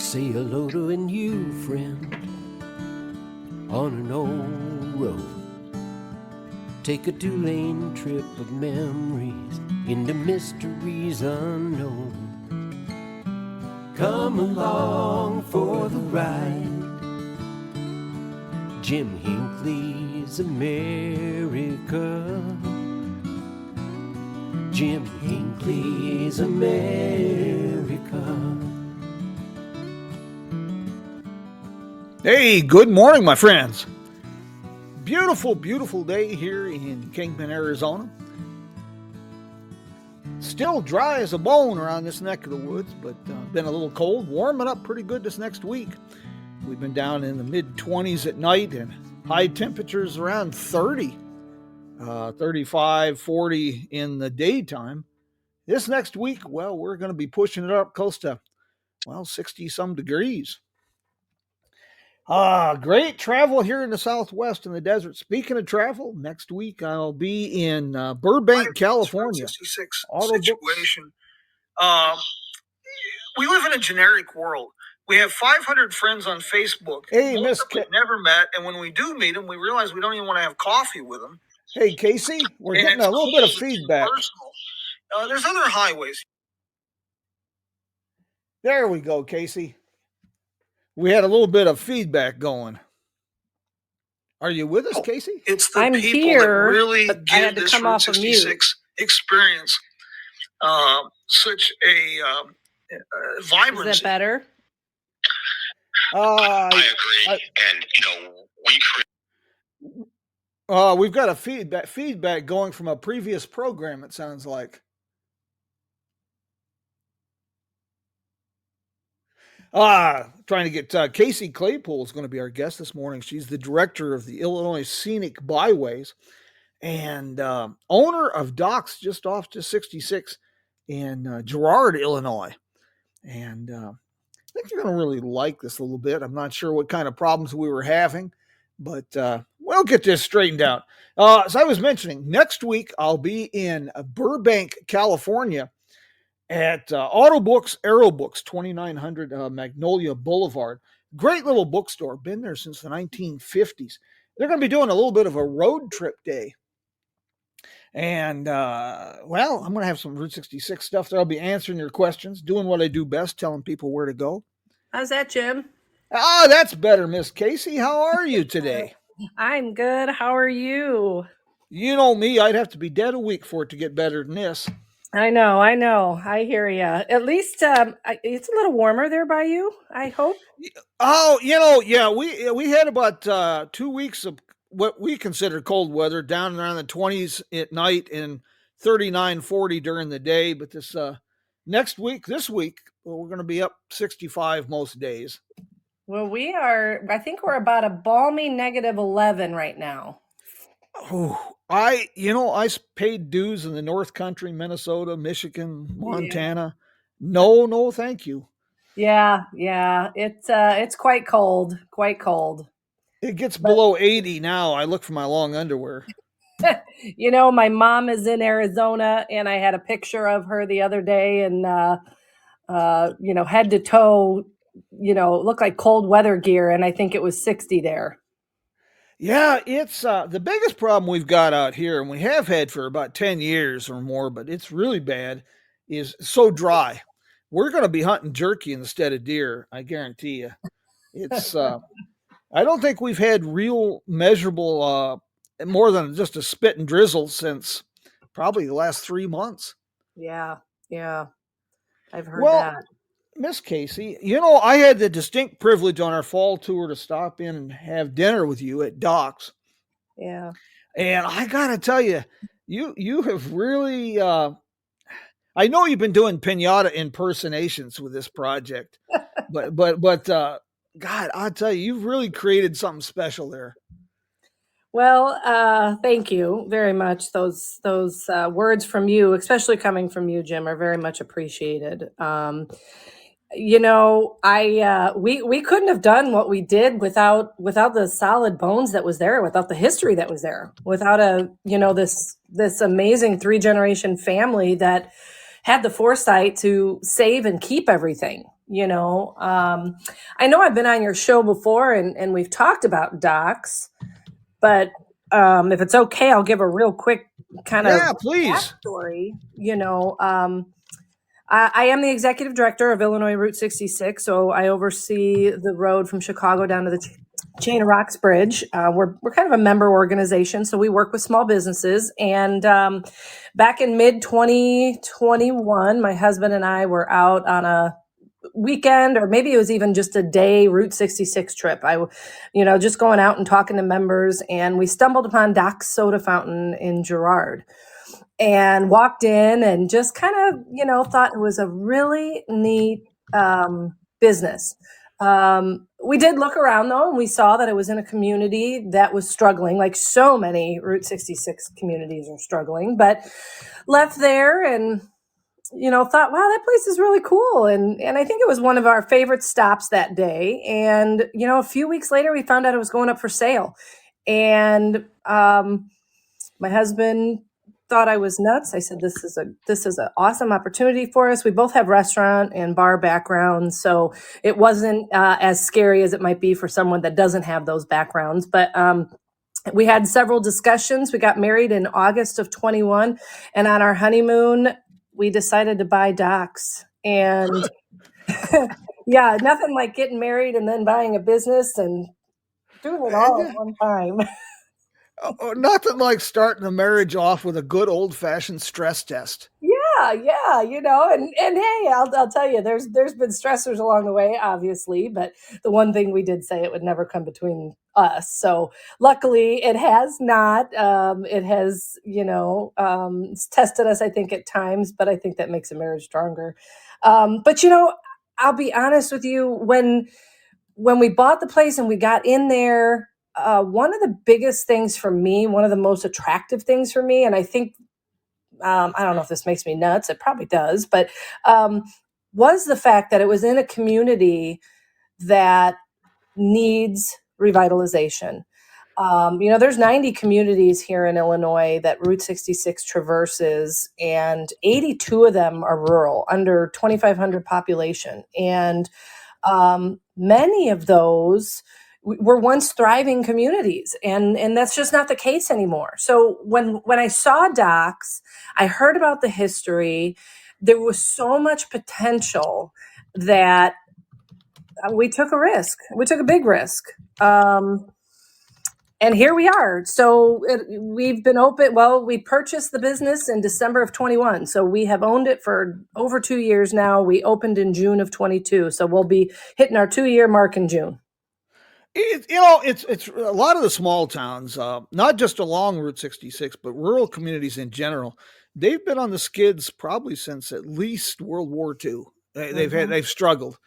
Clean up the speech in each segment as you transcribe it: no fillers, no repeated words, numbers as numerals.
Say hello to a new friend on an old road. Take a two-lane trip of memories into mysteries unknown. Come along for the ride. Jim Hinckley's America. Jim Hinckley's America. Hey, good morning, my friends. Beautiful, beautiful day here in Kingman, Arizona. Still dry as a bone around this neck of the woods, but been a little cold. Warming up pretty good this next week. We've been down in the mid-20s at night and high temperatures around 30, 35, 40 in the daytime. This next week, well, we're going to be pushing it up close to, 60-some degrees. Great travel here in the Southwest in the desert. Speaking of travel, next week I'll be in Burbank, California. 66 situation. We live in a generic world. We have 500 friends on Facebook. Hey, Miss never met, and when we do meet them, we realize we don't even want to have coffee with them. Hey, Casey, we're getting a little bit of feedback. There's other highways. There we go, Casey. We had a little bit of feedback going. Are you with us, Casey? It's the people here, that really give this Route 66 experience such a vibrancy. Is that better? I agree. We've got a feedback going from a previous program, it sounds like. Trying to get Casey Claypool is going to be our guest this morning. She's the director of the Illinois Scenic Byways and owner of docks just off to 66 in Girard, Illinois. And I think you're going to really like this a little bit. I'm not sure what kind of problems we were having, but we'll get this straightened out. As I was mentioning, next week I'll be in Burbank, California, at Autobooks, Aerobooks, 2900 Magnolia Boulevard. Great little bookstore. Been there since the 1950s. They're going to be doing a little bit of a road trip day. And, I'm going to have some Route 66 stuff there. I'll be answering your questions, doing what I do best, telling people where to go. How's that, Jim? That's better, Miss Casey. How are you today? I'm good. How are you? You know me. I'd have to be dead a week for it to get better than this. I know. I hear you. At least it's a little warmer there by you, I hope. Oh, yeah, we had about 2 weeks of what we consider cold weather, down around the 20s at night and 39, 40 during the day. But this week, we're going to be up 65 most days. Well, I think we're about a balmy -11 right now. Oh, I paid dues in the North Country, Minnesota, Michigan, Montana. Yeah. No, thank you. Yeah. It's quite cold. It gets below 80 now. I look for my long underwear. My mom is in Arizona, and I had a picture of her the other day, and head to toe, looked like cold weather gear, and I think it was 60 there. Yeah, it's the biggest problem we've got out here, and we have had for about 10 years or more, but it's really bad, is so dry. We're going to be hunting jerky instead of deer, I guarantee you. It's I don't think we've had real measurable more than just a spit and drizzle since probably the last 3 months. Yeah. I've heard that. Miss Casey, I had the distinct privilege on our fall tour to stop in and have dinner with you at Docks. Yeah. And I got to tell you, you have really, I know you've been doing piñata impersonations with this project, but God, I'll tell you, you've really created something special there. Well, thank you very much. Those words from you, especially coming from you, Jim, are very much appreciated. We couldn't have done what we did without the solid bones that was there, without the history that was there, without this amazing 3-generation family that had the foresight to save and keep everything. I know I've been on your show before and we've talked about docks, but if it's okay, I'll give a real quick kind of please. backstory. I am the executive director of Illinois Route 66, so I oversee the road from Chicago down to the Chain of Rocks Bridge. We're kind of a member organization, so we work with small businesses. And back in mid-2021, my husband and I were out on a weekend, or maybe it was even just a day Route 66 trip. Just going out and talking to members, and we stumbled upon Doc's Soda Fountain in Girard. And walked in and just kind of, thought it was a really neat business. We did look around, though, and we saw that it was in a community that was struggling, like so many Route 66 communities are struggling, but left there and, thought, wow, that place is really cool. And I think it was one of our favorite stops that day. And, a few weeks later, we found out it was going up for sale. And my husband thought I was nuts. I said, this is an awesome opportunity for us. We both have restaurant and bar backgrounds, so it wasn't as scary as it might be for someone that doesn't have those backgrounds. But we had several discussions. We got married in August of 21, and on our honeymoon, we decided to buy Doc's. And yeah, nothing like getting married and then buying a business and doing it all at one time. Nothing like starting a marriage off with a good old-fashioned stress test. Yeah, and hey, I'll tell you, there's been stressors along the way, obviously, but the one thing we did say, it would never come between us. So luckily, it has not. It has, it's tested us, I think, at times, but I think that makes a marriage stronger. But I'll be honest with you, when we bought the place and we got in there. One of the biggest things for me, one of the most attractive things for me, and I think, I don't know if this makes me nuts, it probably does, but was the fact that it was in a community that needs revitalization. There's 90 communities here in Illinois that Route 66 traverses, and 82 of them are rural, under 2,500 population. And many of those were once thriving communities, and that's just not the case anymore. So when I saw Doc's, I heard about the history. There was so much potential that we took a risk. We took a big risk. And here we are. So we've been open. Well, we purchased the business in December of 21. So we have owned it for over 2 years now. We opened in June of 22. So we'll be hitting our 2-year mark in June. It's a lot of the small towns, not just along Route 66, but rural communities in general. They've been on the skids probably since at least World War II. They've struggled,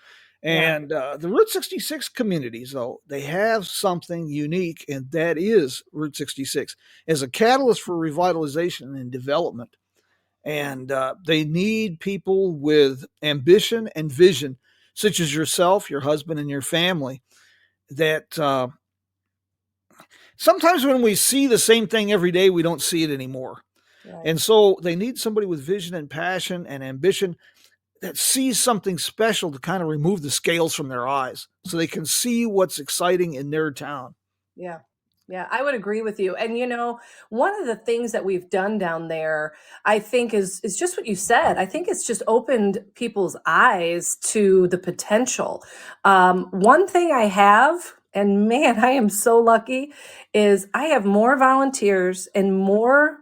and the Route 66 communities, though, they have something unique, and that is Route 66 as a catalyst for revitalization and development. And they need people with ambition and vision, such as yourself, your husband, and your family. That sometimes when we see the same thing every day, we don't see it anymore. Right. And so they need somebody with vision and passion and ambition that sees something special to kind of remove the scales from their eyes so they can see what's exciting in their town. Yeah, I would agree with you. And, one of the things that we've done down there, I think is just what you said. I think it's just opened people's eyes to the potential. One thing I have, and man, I am so lucky, is I have more volunteers and more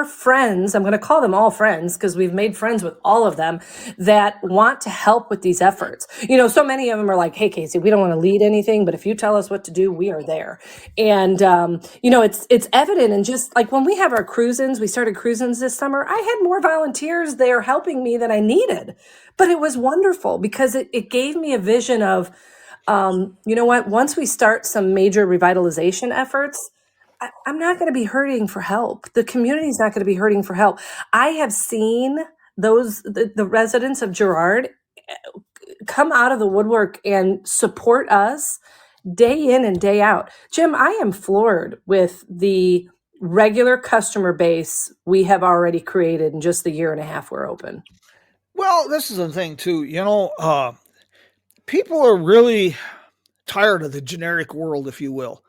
friends. I'm going to call them all friends because we've made friends with all of them that want to help with these efforts. So many of them are like, hey, Casey, we don't want to lead anything, but if you tell us what to do, we are there. And, it's evident. And just like when we have our cruise-ins, we started cruise-ins this summer, I had more volunteers there helping me than I needed, but it was wonderful because it gave me a vision of, once we start some major revitalization efforts, I'm not going to be hurting for help. The community's not going to be hurting for help. I have seen the residents of Girard come out of the woodwork and support us day in and day out. Jim, I am floored with the regular customer base we have already created in just the year and a half we're open. Well, this is the thing too. People are really tired of the generic world, if you will.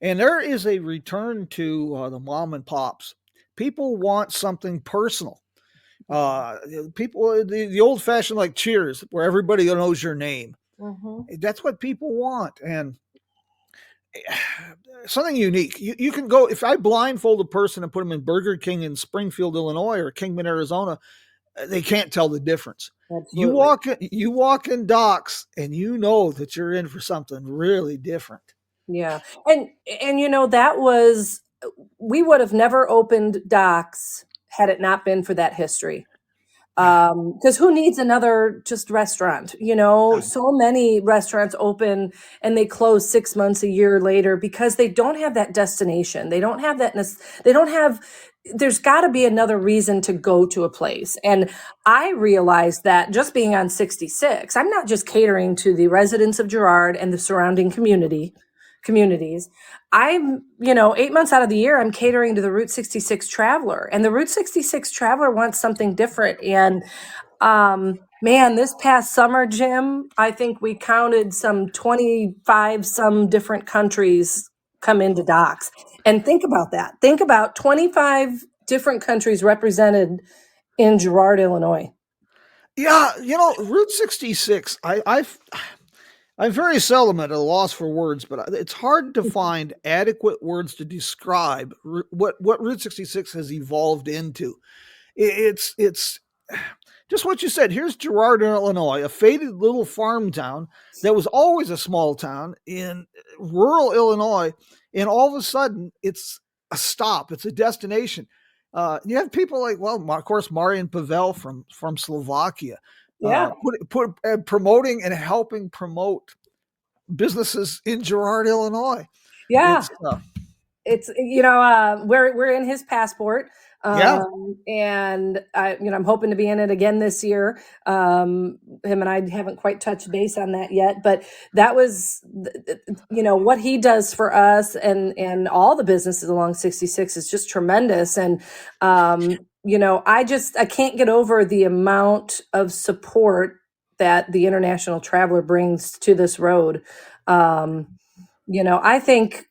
And there is a return to the mom and pops. People want something personal. People, the old fashioned like Cheers, where everybody knows your name. Mm-hmm. That's what people want. And something unique. You can go, if I blindfold a person and put them in Burger King in Springfield, Illinois or Kingman, Arizona, they can't tell the difference. Absolutely. You walk in Docks and you know that you're in for something really different. Yeah. And we would have never opened Docks had it not been for that history. Because who needs another just restaurant? So many restaurants open and they close 6 months, a year later because they don't have that destination. They don't have that. There's got to be another reason to go to a place. And I realized that just being on 66, I'm not just catering to the residents of Girard and the surrounding communities. I'm, 8 months out of the year, I'm catering to the Route 66 traveler, and the Route 66 traveler wants something different. And, man, this past summer, Jim, I think we counted some 25 some different countries come into Docks. And think about that. Think about 25 different countries represented in Girard, Illinois. Yeah. Route 66, I'm very seldom at a loss for words, but it's hard to find adequate words to describe what Route 66 has evolved into. It's just what you said. Here's Girard, Illinois, a faded little farm town that was always a small town in rural Illinois, and all of a sudden it's a stop. It's a destination. You have people like, of course, Marian Pavel from Slovakia. Yeah, promoting and helping promote businesses in Girard, Illinois. Yeah, it's we're in his passport. And I'm hoping to be in it again this year. Him and I haven't quite touched base on that yet, but that was, what he does for us and all the businesses along 66 is just tremendous. And, I can't get over the amount of support that the international traveler brings to this road. I think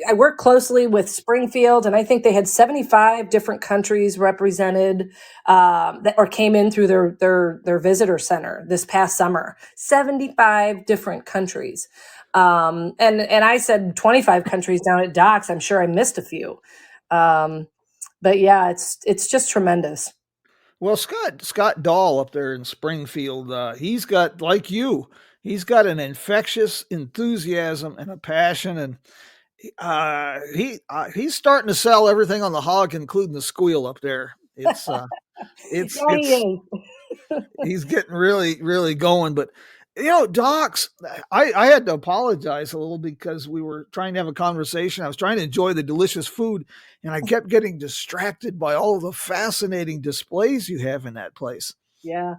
I work closely with Springfield, and I think they had 75 different countries represented that came in through their visitor center this past summer. 75 different countries, and I said 25 countries down at Docks. I'm sure I missed a few, but yeah, it's just tremendous. Well, Scott Dahl up there in Springfield, he's got, like you, he's got an infectious enthusiasm and a passion, and he's starting to sell everything on the hog, including the squeal up there. It's he's getting really, really going. But Docks, I had to apologize a little because we were trying to have a conversation. I was trying to enjoy the delicious food, and I kept getting distracted by all of the fascinating displays you have in that place. Yeah.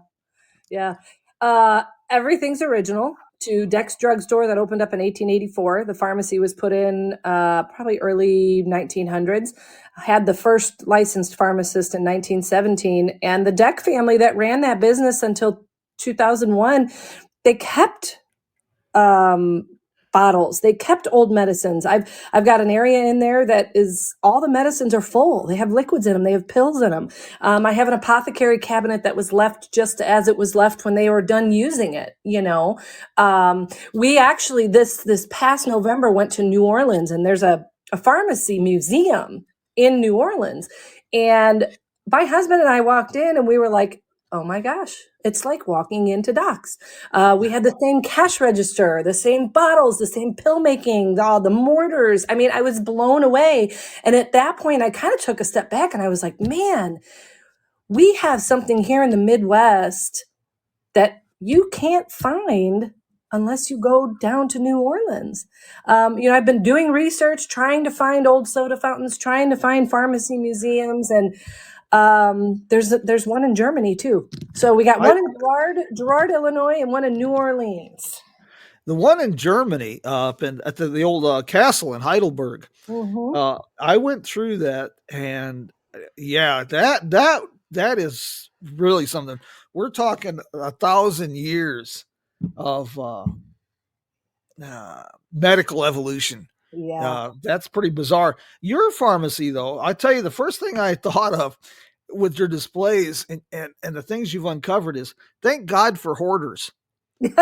Everything's original to Deck's Drugstore that opened up in 1884. The pharmacy was put in probably early 1900s. Had the first licensed pharmacist in 1917. And the Deck family that ran that business until 2001, they kept bottles. They kept old medicines. I've got an area in there that is all the medicines are full. They have liquids in them. They have pills in them. I have an apothecary cabinet that was left just as it was left when they were done using it. We actually this past November went to New Orleans, and there's a pharmacy museum in New Orleans, and my husband and I walked in, and we were like, oh my gosh, it's like walking into Docks. We had the same cash register, the same bottles, the same pill making, all the mortars. I mean, I was blown away. And at that point, I kind of took a step back and I was like, man, we have something here in the Midwest that you can't find unless you go down to New Orleans. I've been doing research, trying to find old soda fountains, trying to find pharmacy museums, and there's one in Germany too. So we got one in Girard, Illinois, and one in New Orleans. The one in Germany, up at the old castle in Heidelberg. Mm-hmm. I went through that, and yeah, that is really something. We're talking 1,000 years of medical evolution. Yeah. That's pretty bizarre. Your pharmacy, though, I tell you, the first thing I thought of with your displays and the things you've uncovered is thank God for hoarders and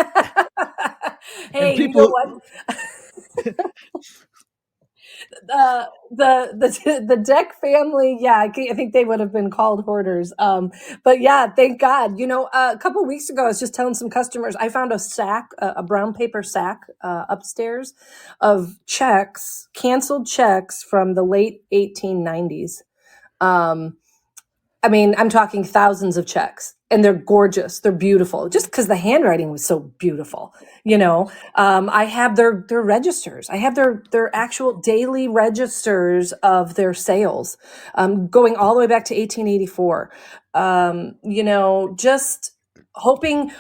Hey, you know people. what? The Deck family, yeah, I think they would have been called hoarders. But yeah, thank God. A couple of weeks ago, I was just telling some customers I found a sack, a brown paper sack upstairs of checks, canceled checks from the late 1890s. Um, I mean, I'm talking thousands of checks, and they're gorgeous. They're beautiful, just because the handwriting was so beautiful. I have their registers. I have their actual daily registers of their sales, going all the way back to 1884. Just hoping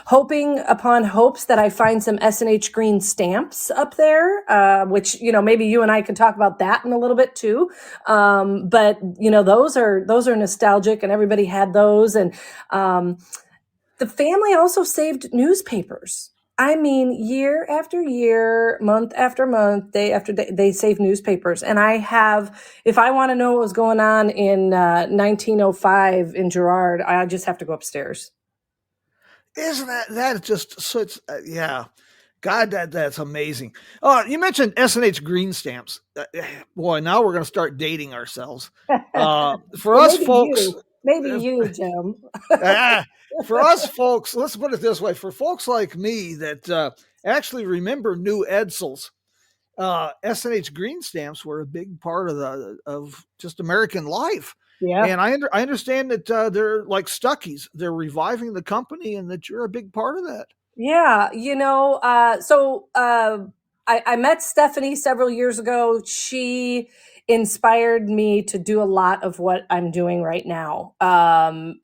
upon hopes that I find some S&H green stamps up there, which maybe you and I could talk about that in a little bit too. But those are nostalgic, and everybody had those. And the family also saved newspapers. I mean, year after year, month after month, day after day, they save newspapers. And if I want to know what was going on in 1905 in Girard, I just have to go upstairs. Isn't that just such? Yeah, God, that's amazing. Oh, you mentioned S&H green stamps. Boy, now we're going to start dating ourselves. For us folks, maybe you, Jim. for us folks, let's put it this way: for folks like me that actually remember new Edsels, S&H green stamps were a big part of just American life. Yeah. And I understand that they're like Stuckies. They're reviving the company, and that you're a big part of that. Yeah, I met Stephanie several years ago. She inspired me to do a lot of what I'm doing right now. And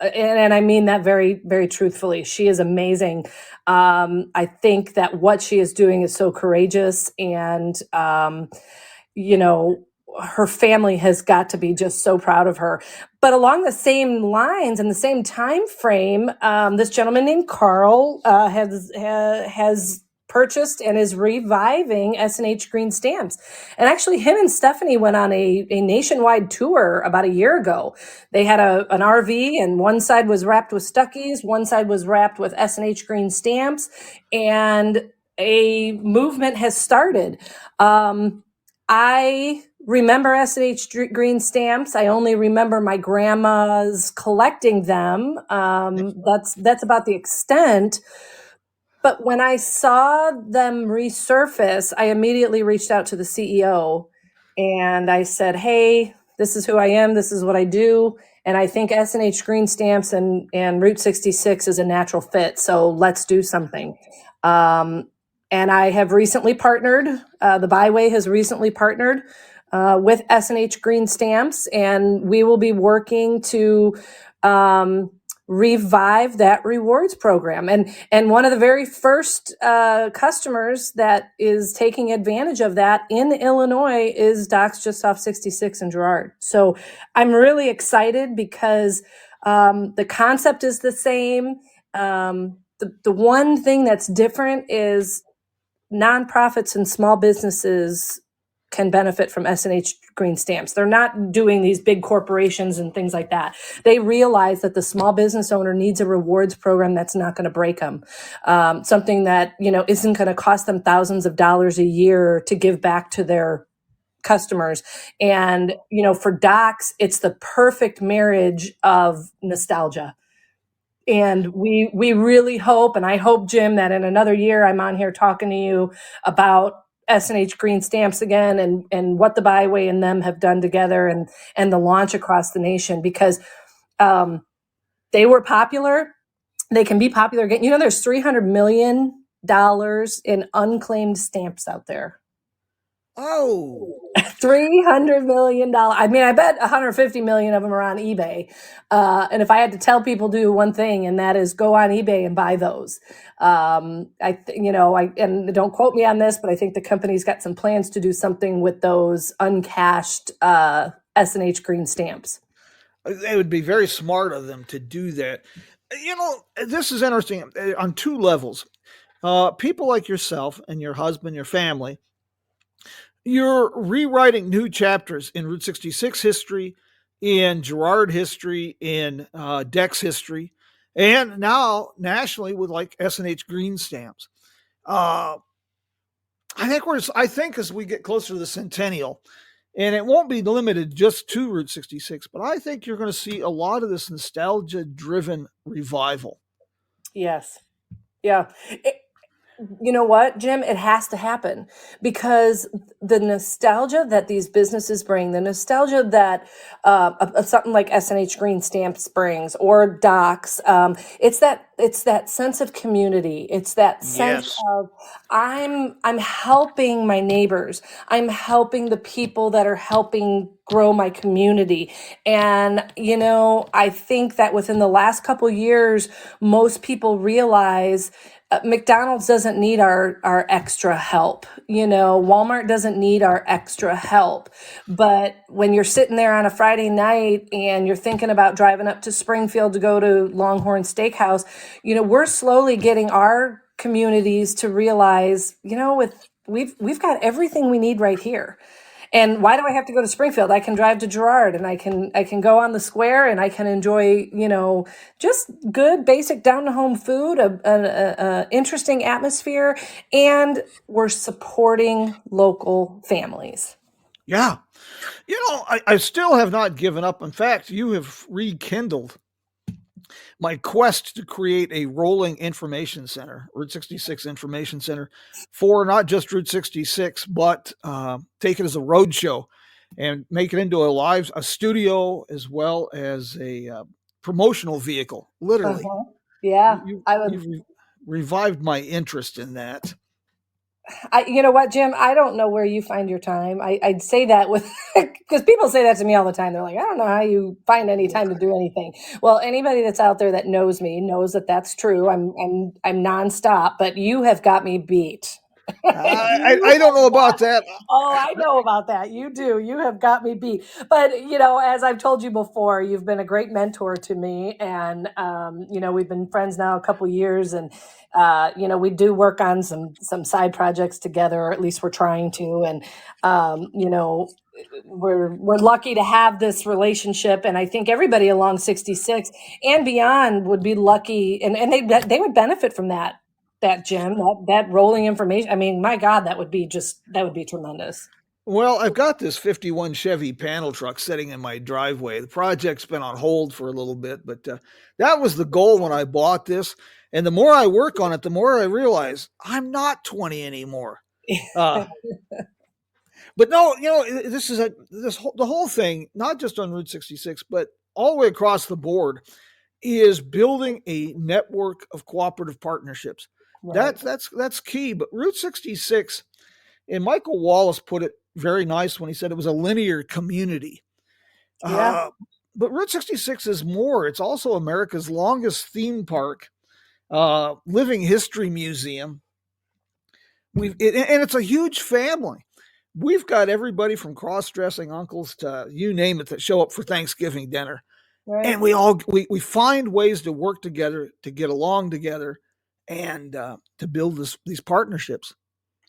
I mean that very, very truthfully. She is amazing. I think that what she is doing is so courageous, and, her family has got to be just so proud of her. But along the same lines and the same time frame, this gentleman named Carl has purchased and is reviving S&H green stamps. And actually, him and Stephanie went on a nationwide tour about a year ago. They had an RV, and one side was wrapped with Stuckies, one side was wrapped with S&H green stamps, and a movement has started. I remember S&H green stamps. I only remember my grandma's collecting them. That's about the extent. But when I saw them resurface, I immediately reached out to the CEO, and I said, "Hey, this is who I am. This is what I do. And I think S&H green stamps and Route 66 is a natural fit. So let's do something." And I have recently partnered, the Byway has recently partnered with S&H Green Stamps, and we will be working to revive that rewards program. And one of the very first customers that is taking advantage of that in Illinois is Doc's just off 66 in Girard. So I'm really excited because the concept is the same. The one thing that's different is nonprofits and small businesses can benefit from S&H green stamps. They're not doing these big corporations and things like that. They realize that the small business owner needs a rewards program that's not going to break them. Something that, isn't going to cost them thousands of dollars a year to give back to their customers. And, for Docs, it's the perfect marriage of nostalgia. And we really hope, and I hope, Jim, that in another year I'm on here talking to you about S&H green stamps again, and what the Byway and them have done together, and the launch across the nation, because they were popular. They can be popular again. There's $300 million in unclaimed stamps out there. Oh, $300 million. I mean, I bet 150 million of them are on eBay. And if I had to tell people to do one thing, and that is go on eBay and buy those. And don't quote me on this, but I think the company's got some plans to do something with those uncashed S&H green stamps. it would be very smart of them to do that. This is interesting on two levels. People like yourself and your husband, your family, you're rewriting new chapters in Route 66 history, in Girard history, in Dex history, and now nationally with like S&H green stamps. I think as we get closer to the centennial, and it won't be limited just to Route 66, but I think you're going to see a lot of this nostalgia-driven revival. Yes. Yeah. You know what, Jim? It has to happen because the nostalgia that these businesses bring, the nostalgia that of something like S&H Green Stamps brings or Docs, it's that sense of community. It's that sense Yes. of I'm helping my neighbors. I'm helping the people that are helping grow my community. And I think that within the last couple years, most people realize McDonald's doesn't need our extra help. Walmart doesn't need our extra help. But when you're sitting there on a Friday night and you're thinking about driving up to Springfield to go to Longhorn Steakhouse, we're slowly getting our communities to realize, we've got everything we need right here. And why do I have to go to Springfield? I can drive to Girard and I can go on the square and I can enjoy, just good, basic, down to home food, a interesting atmosphere, and we're supporting local families. Yeah. I still have not given up. In fact, you have rekindled my quest to create a rolling information center, Route 66 information center, for not just Route 66, but take it as a road show and make it into a studio as well as a promotional vehicle. Literally, Yeah, I would. you've revived my interest in that. You know what, Jim? I don't know where you find your time. I'd say that with because people say that to me all the time. They're like, I don't know how you find any time to do anything. Well, anybody that's out there that knows me knows that that's true. I'm nonstop, but you have got me beat. I don't know about that. Oh, I know about that. You do. You have got me beat. But, as I've told you before, you've been a great mentor to me. And, we've been friends now a couple years. And, we do work on some side projects together, or at least we're trying to. And, we're lucky to have this relationship. And I think everybody along 66 and beyond would be lucky. And they would benefit from that Jim, that rolling information. I mean, my God, that would be tremendous. Well, I've got this 51 Chevy panel truck sitting in my driveway. The project's been on hold for a little bit, but that was the goal when I bought this. And the more I work on it, the more I realize I'm not 20 anymore. But no, this is the whole thing, not just on Route 66, but all the way across the board, is building a network of cooperative partnerships. Right. That's key. But Route 66, and Michael Wallace put it very nice when he said it was a linear community. Yeah. But Route 66 is more. It's also America's longest theme park, living history museum. And it's a huge family. We've got everybody from cross-dressing uncles to you name it that show up for Thanksgiving dinner. Right. And we find ways to work together, to get along together, and to build these partnerships.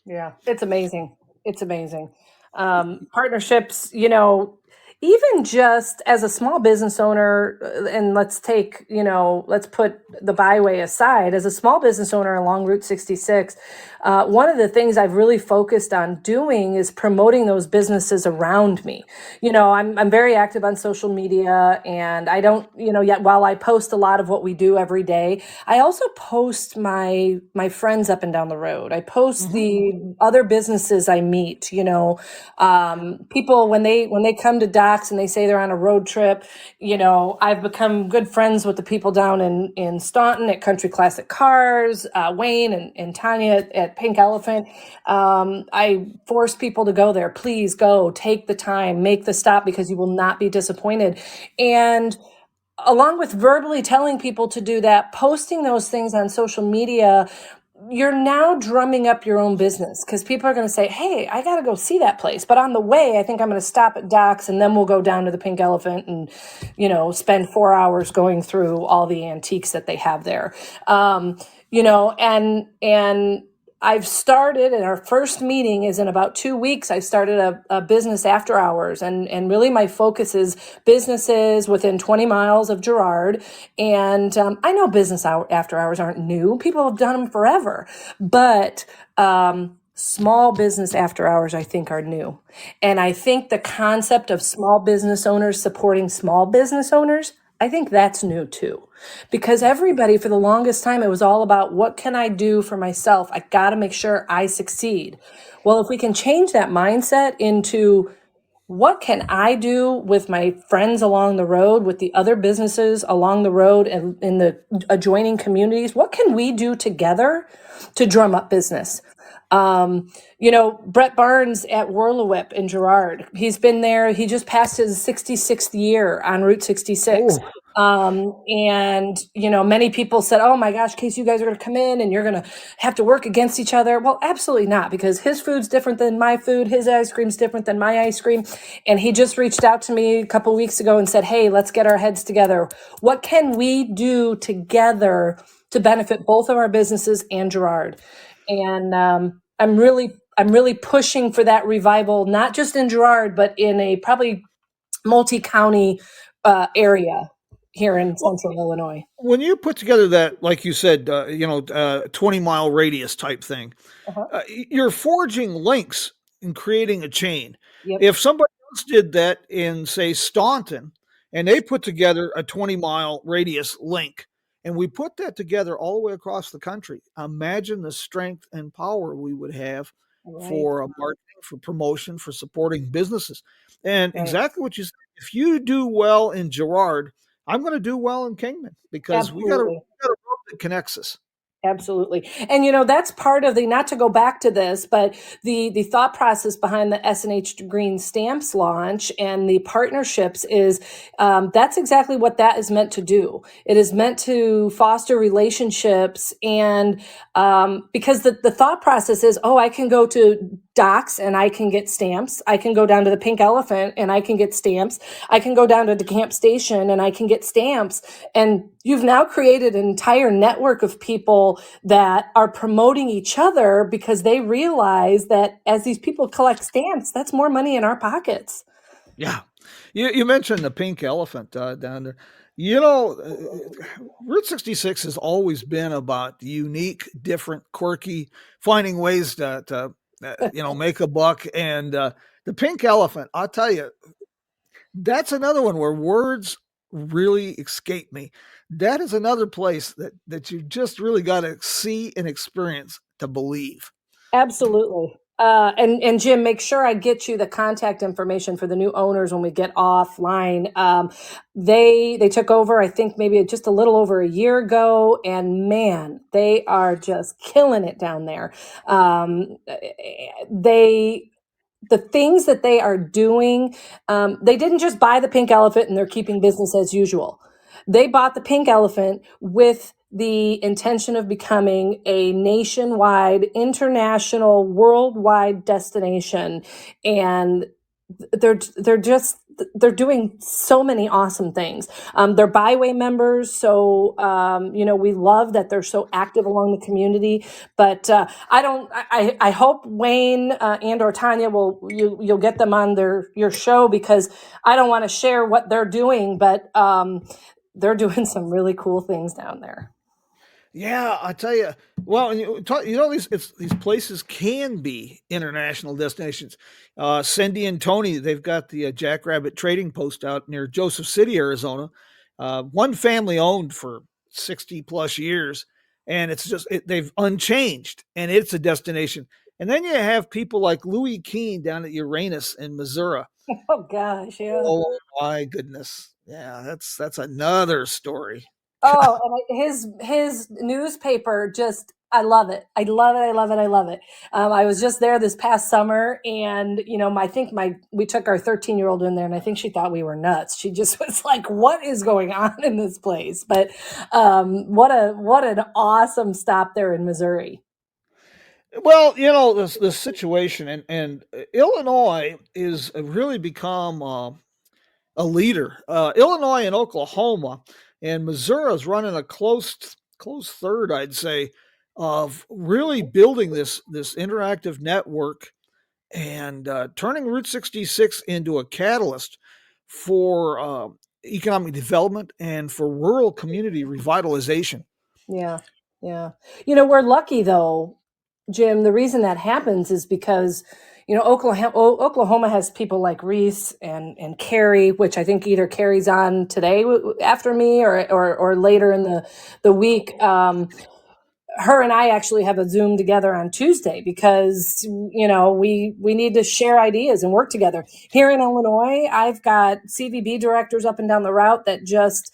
Yeah, it's amazing. It's amazing. Partnerships, even just as a small business owner, and let's put the byway aside, as a small business owner along Route 66, one of the things I've really focused on doing is promoting those businesses around me. I'm very active on social media, and I don't, yet while I post a lot of what we do every day, I also post my friends up and down the road. I post the other businesses I meet, people when they come to Doc docks and they say they're on a road trip. I've become good friends with the people down in Staunton at Country Classic Cars, Wayne and Tanya at Pink Elephant. I force people to go there. Please go, take the time, make the stop, because you will not be disappointed. And along with verbally telling people to do that, posting those things on social media, you're now drumming up your own business, because people are going to say, hey, I got to go see that place. But on the way, I think I'm going to stop at Doc's and then we'll go down to the Pink Elephant and, spend 4 hours going through all the antiques that they have there. And I've started, and our first meeting is in about 2 weeks. I started a business after hours, and really my focus is businesses within 20 miles of Girard. And I know after hours aren't new. People have done them forever, but small business after hours, I think, are new. And I think the concept of small business owners supporting small business owners, I think that's new too, because everybody for the longest time, it was all about what can I do for myself? I got to make sure I succeed. Well, if we can change that mindset into what can I do with my friends along the road, with the other businesses along the road and in the adjoining communities, what can we do together to drum up business? Brett Barnes at Whirlawhip in Girard, he's been there. He just passed his 66th year on Route 66. And many people said, oh my gosh, Casey, you guys are going to come in and you're going to have to work against each other. Well, absolutely not, because his food's different than my food. His ice cream's different than my ice cream. And he just reached out to me a couple of weeks ago and said, hey, let's get our heads together. What can we do together to benefit both of our businesses and Girard? And I'm really pushing for that revival, not just in Girard, but in a probably multi-county area here in central Illinois. When you put together that, like you said, 20-mile radius type thing, you're forging links and creating a chain. Yep. If somebody else did that in, say, Staunton, and they put together a 20-mile radius link, and we put that together all the way across the country, imagine the strength and power we would have for marketing, for promotion, for supporting businesses. And exactly what you said, if you do well in Girard, I'm going to do well in Kingman, because we got a road that connects us. Absolutely. And, that's part of not to go back to this, but the thought process behind the S&H Green Stamps launch and the partnerships is that's exactly what that is meant to do. It is meant to foster relationships, and because the thought process is, I can go to Doc's and I can get stamps. I can go down to the Pink Elephant and I can get stamps. I can go down to the Camp Station and I can get stamps. And you've now created an entire network of people that are promoting each other, because they realize that as these people collect stamps, that's more money in our pockets. Yeah. You mentioned the Pink Elephant down there. Route 66 has always been about unique, different, quirky, finding ways to make a buck. And the Pink Elephant, I'll tell you, that's another one where words really escape me. That is another place that you just really got to see and experience to believe. Absolutely. And Jim, make sure I get you the contact information for the new owners when we get offline. They took over, I think maybe just a little over a year ago, and man, they are just killing it down there. The things that they are doing, they didn't just buy the Pink Elephant and they're keeping business as usual. They bought the Pink Elephant with the intention of becoming a nationwide, international, worldwide destination. And they're doing so many awesome things. They're Byway members, so we love that they're so active along the community. But I hope Wayne and or Tanya you'll get them on your show, because I don't want to share what they're doing, but they're doing some really cool things down there. Yeah, I tell you. Well, these places can be international destinations. Cindy and Tony, they've got the Jackrabbit Trading Post out near Joseph City, Arizona. One family owned for 60 plus years, and they've unchanged, and it's a destination. And then you have people like Louis Keene down at Uranus in Missouri. Oh gosh, yeah. Oh my goodness. Yeah, that's another story. Oh, and his newspaper just I love it. I love it. I love it. I love it. I was just there this past summer, and I think we took our 13-year-old in there, and I think she thought we were nuts. She just was like, "What is going on in this place?" But what an awesome stop there in Missouri. Well, this situation and Illinois is really become a leader. Illinois and Oklahoma and Missouri is running a close third, I'd say, of really building this interactive network and turning Route 66 into a catalyst for economic development and for rural community revitalization. Yeah, yeah. We're lucky though, Jim. The reason that happens is because Oklahoma has people like Reese and Carrie, which I think either carries on today after me or later in the week. Her and I actually have a Zoom together on Tuesday because we need to share ideas and work together. Here in Illinois, I've got CVB directors up and down the route that just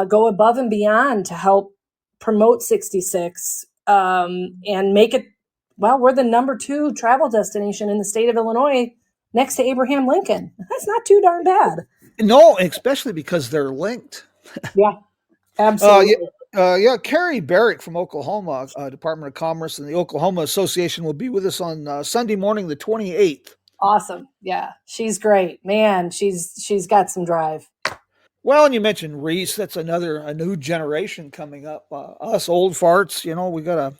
go above and beyond to help promote 66 and make it. Well, we're the number 2 travel destination in the state of Illinois, next to Abraham Lincoln. That's not too darn bad. No, especially because they're linked. Yeah, absolutely. Carrie Barrick from Oklahoma Department of Commerce and the Oklahoma Association will be with us on Sunday morning, the 28th. Awesome. Yeah, she's great, man. She's got some drive. Well, and you mentioned Reese. That's a new generation coming up. Us old farts, we got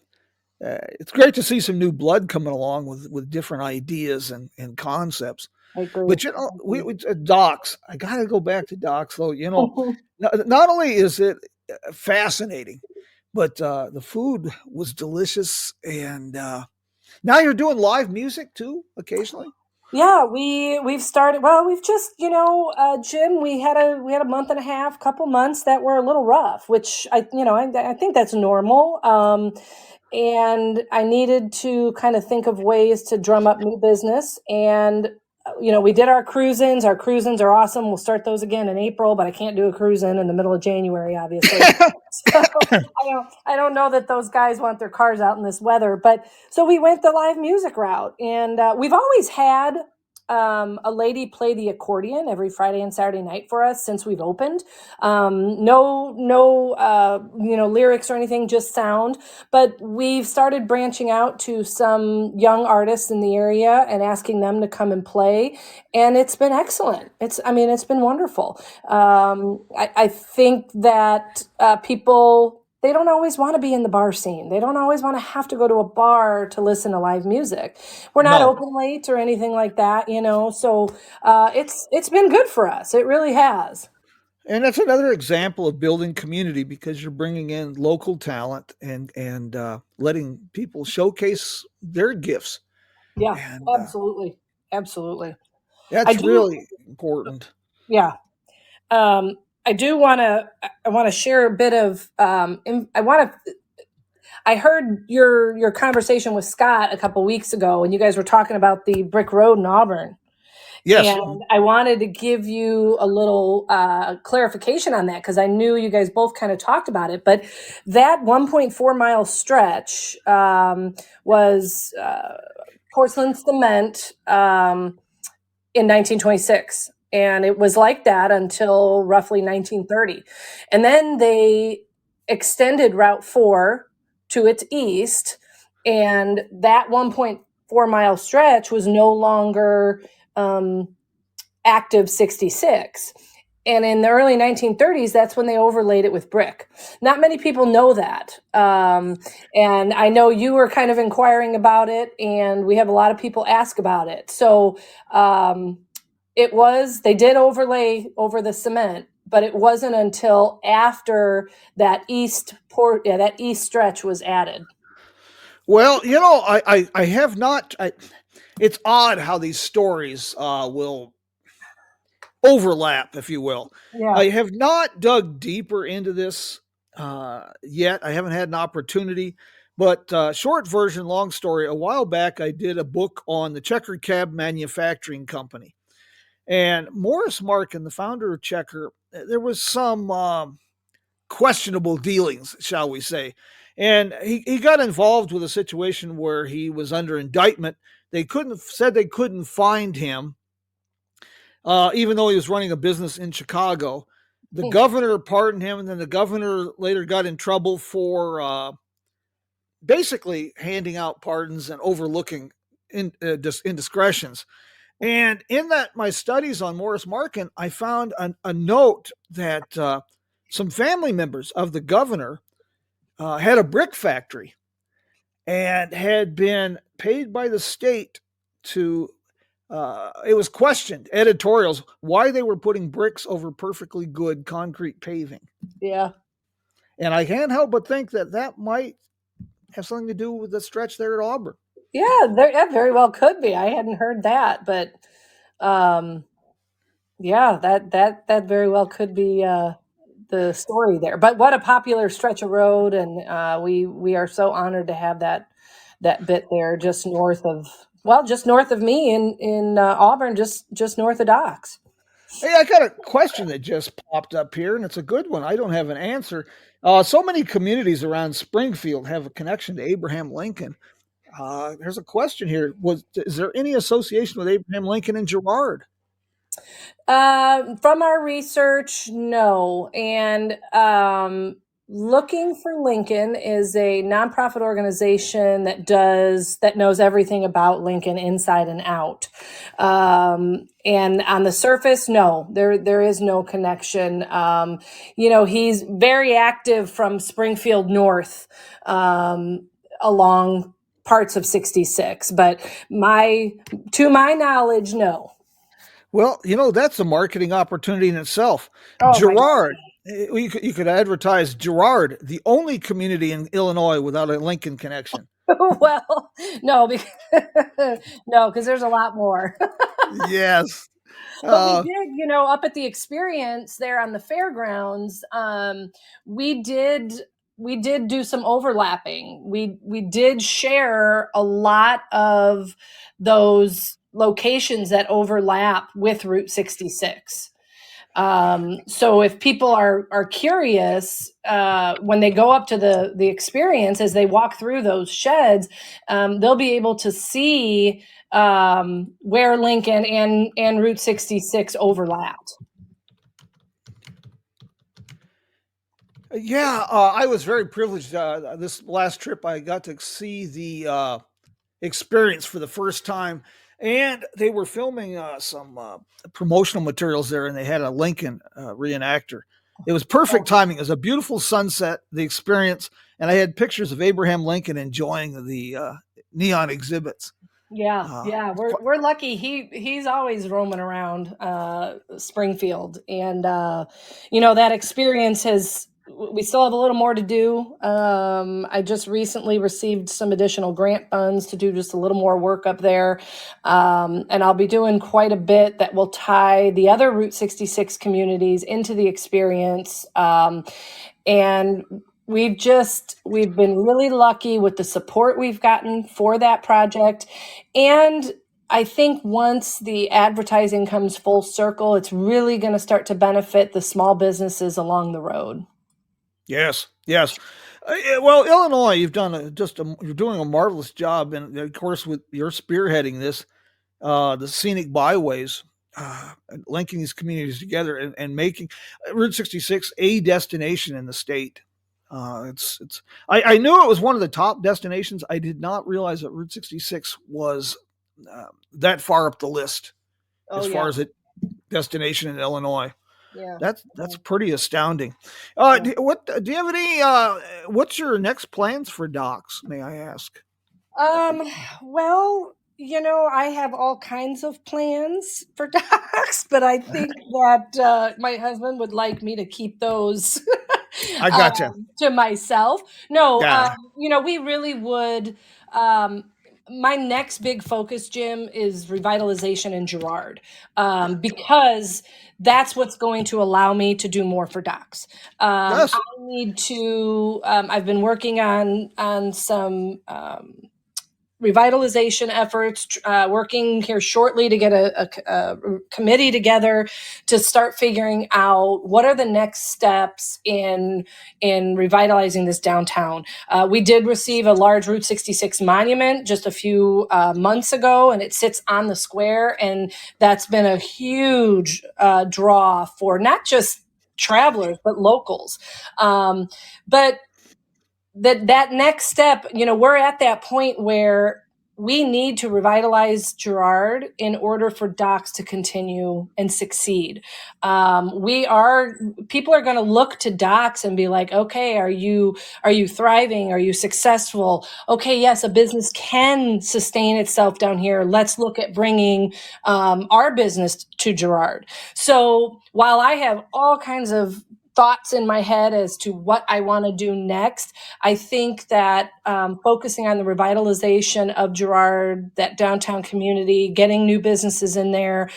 it's great to see some new blood coming along with different ideas and concepts. I agree. But we Docs. I got to go back to Docs, though. Not only is it fascinating, but the food was delicious, and now you're doing live music too occasionally. Yeah, we've started. Well, we've just Jim. We had a month and a half, couple months that were a little rough, which I think that's normal. And I needed to kind of think of ways to drum up new business. And we did our cruise-ins. Our cruise-ins are awesome. We'll start those again in April, but I can't do a cruise-in in the middle of January, obviously. So I don't know that those guys want their cars out in this weather. But so we went the live music route, and we've always had a lady play the accordion every Friday and Saturday night for us since we've opened. No, lyrics or anything, just sound. But we've started branching out to some young artists in the area and asking them to come and play. And it's been excellent. It's been wonderful. I think that people, they don't always want to be in the bar scene. They don't always want to have to go to a bar to listen to live music. We're not open late or anything like that, so it's been good for us. It really has. And that's another example of building community because you're bringing in local talent and letting people showcase their gifts. Yeah, and, absolutely. Absolutely. That's really important. Yeah. I want to share a bit of, I heard your conversation with Scott a couple weeks ago, and you guys were talking about the brick road in Auburn. Yes. And I wanted to give you a little clarification on that because I knew you guys both kind of talked about it. But that 1.4 mile stretch was porcelain cement in 1926. And it was like that until roughly 1930. And then they extended Route 4 to its east. And that 1.4 mile stretch was no longer active 66. And in the early 1930s, that's when they overlaid it with brick. Not many people know that. And I know you were kind of inquiring about it, and we have a lot of people ask about it. So they did overlay over the cement, but it wasn't until after that east stretch was added. Well, I have not. It's odd how these stories will overlap, if you will. Yeah. I have not dug deeper into this yet. I haven't had an opportunity. But short version, long story, a while back I did a book on the Checkered Cab Manufacturing Company. And Morris Markin, the founder of Checker, there was some questionable dealings, shall we say. And he got involved with a situation where he was under indictment. They said they couldn't find him, even though he was running a business in Chicago. The governor pardoned him, and then the governor later got in trouble for basically handing out pardons and overlooking indiscretions. And in my studies on Morris Markin, I found a note that some family members of the governor had a brick factory and had been paid by the state to, it was questioned, editorials, why they were putting bricks over perfectly good concrete paving. Yeah. And I can't help but think that might have something to do with the stretch there at Auburn. Yeah, that very well could be. I hadn't heard that, but yeah, that very well could be the story there. But what a popular stretch of road, and we are so honored to have that bit there just north of me in Auburn, just north of Docks. Hey, I got a question that just popped up here, and it's a good one. I don't have an answer. So many communities around Springfield have a connection to Abraham Lincoln. There's a question here. Is there any association with Abraham Lincoln and Girard? From our research, no. And Looking for Lincoln is a nonprofit organization that knows everything about Lincoln inside and out. And on the surface, no, there is no connection. He's very active from Springfield north, along parts of 66, but to my knowledge, no. Well, that's a marketing opportunity in itself. Oh, Girard, you could advertise Girard, the only community in Illinois without a Lincoln connection. Well, no, because there's a lot more. Yes. But we did, up at the experience there on the fairgrounds, we did do some overlapping. We did share a lot of those locations that overlap with Route 66. So if people are curious, when they go up to the experience, as they walk through those sheds, they'll be able to see where Lincoln and Route 66 overlapped. Yeah, I was very privileged. This last trip, I got to see the experience for the first time. And they were filming some promotional materials there, and they had a Lincoln reenactor. It was perfect timing. It was a beautiful sunset, the experience, and I had pictures of Abraham Lincoln enjoying the neon exhibits. Yeah, we're lucky. He's always roaming around Springfield, and that experience we still have a little more to do. I just recently received some additional grant funds to do just a little more work up there. And I'll be doing quite a bit that will tie the other Route 66 communities into the experience. And we've been really lucky with the support we've gotten for that project. And I think once the advertising comes full circle, it's really going to start to benefit the small businesses along the road. Yes. Well, Illinois, you're doing a marvelous job, and of course, with your spearheading this, the Scenic Byways, linking these communities together and making Route 66 a destination in the state. I knew it was one of the top destinations. I did not realize that Route 66 was that far up the list far as a destination in Illinois. Yeah, that's pretty astounding. Do you have any? What's your next plans for Docks? May I ask? Well, I have all kinds of plans for Docks, but I think that my husband would like me to keep those. I gotcha. To myself. No, Yeah. We really would. My next big focus, Jim, is revitalization in Girard, because that's what's going to allow me to do more for Docks. Yes. I need to. I've been working on some revitalization efforts, working here shortly to get a committee together to start figuring out what are the next steps in revitalizing this downtown. We did receive a large Route 66 monument just a few months ago, and it sits on the square, and that's been a huge draw for not just travelers but locals. But that next step, we're at that point where we need to revitalize Girard in order for Docks to continue and succeed. People are going to look to Docks and be like, okay, are you thriving? Are you successful? Okay, yes, a business can sustain itself down here. Let's look at bringing our business to Girard. So while I have all kinds of thoughts in my head as to what I want to do next, I think that focusing on the revitalization of Girard, that downtown community, getting new businesses in there,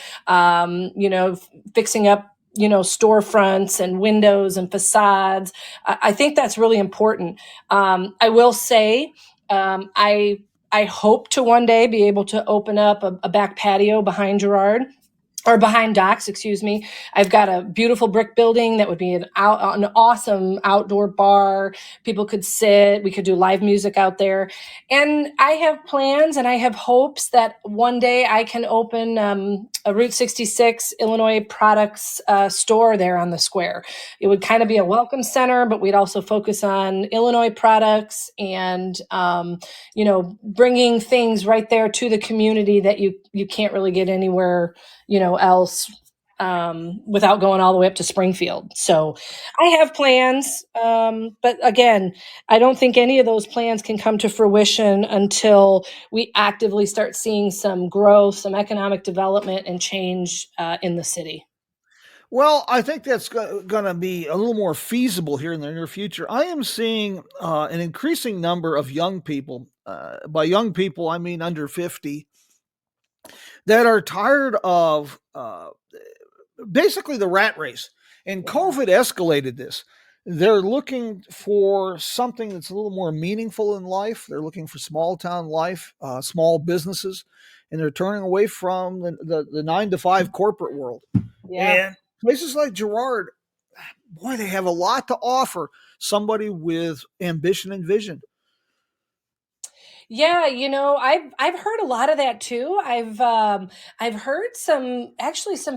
fixing up, storefronts and windows and facades, I think that's really important. I will say, I hope to one day be able to open up a back patio behind Girard. Or behind Docks, excuse me. I've got a beautiful brick building that would be an awesome outdoor bar. People could sit. We could do live music out there. And I have plans and I have hopes that one day I can open a Route 66 Illinois products store there on the square. It would kind of be a welcome center, but we'd also focus on Illinois products and, bringing things right there to the community that you can't really get anywhere else without going all the way up to Springfield. So I have plans. But again, I don't think any of those plans can come to fruition until we actively start seeing some growth, some economic development and change in the city. Well, I think that's going to be a little more feasible here in the near future. I am seeing an increasing number of young people. By young people, I mean under 50, that are tired of basically the rat race. And COVID escalated this. They're looking for something that's a little more meaningful in life. They're looking for small town life, small businesses, and they're turning away from the 9-to-5 corporate world. Yeah. And places like Girard, boy, they have a lot to offer somebody with ambition and vision. Yeah, I've heard a lot of that too. I've heard some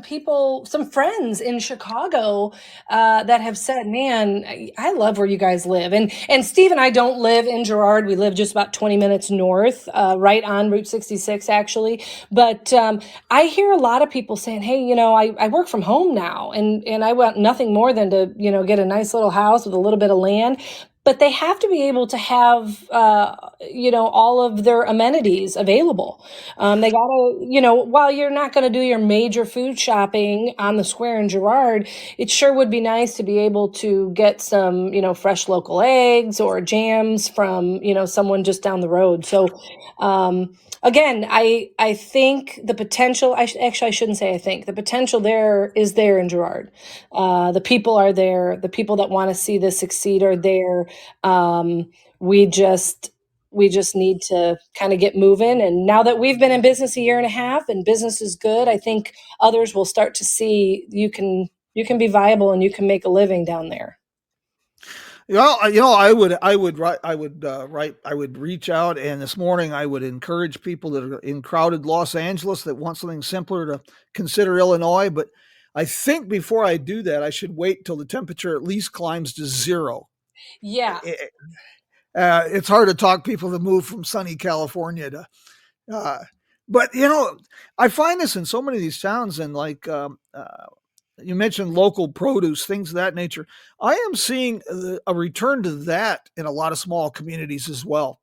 people, some friends in Chicago that have said, "Man, I love where you guys live." And Steve and I don't live in Girard. We live just about 20 minutes north, right on Route 66, actually. But I hear a lot of people saying, "Hey, I work from home now, and I want nothing more than to get a nice little house with a little bit of land." But they have to be able to have, all of their amenities available. They gotta, while you're not going to do your major food shopping on the square in Girard, it sure would be nice to be able to get some, fresh local eggs or jams from, someone just down the road. So, again, I think the potential, I shouldn't say I think, the potential there is there in Girard. The people are there. The people that want to see this succeed are there. We just need to kind of get moving. And now that we've been in business a year and a half and business is good, I think others will start to see you can be viable and you can make a living down there. I would reach out, and this morning I would encourage people that are in crowded Los Angeles that want something simpler to consider Illinois. But I think before I do that, I should wait till the temperature at least climbs to 0. Yeah. It's hard to talk people to move from sunny California to, but I find this in so many of these towns, and like, you mentioned local produce, things of that nature. I am seeing a return to that in a lot of small communities as well.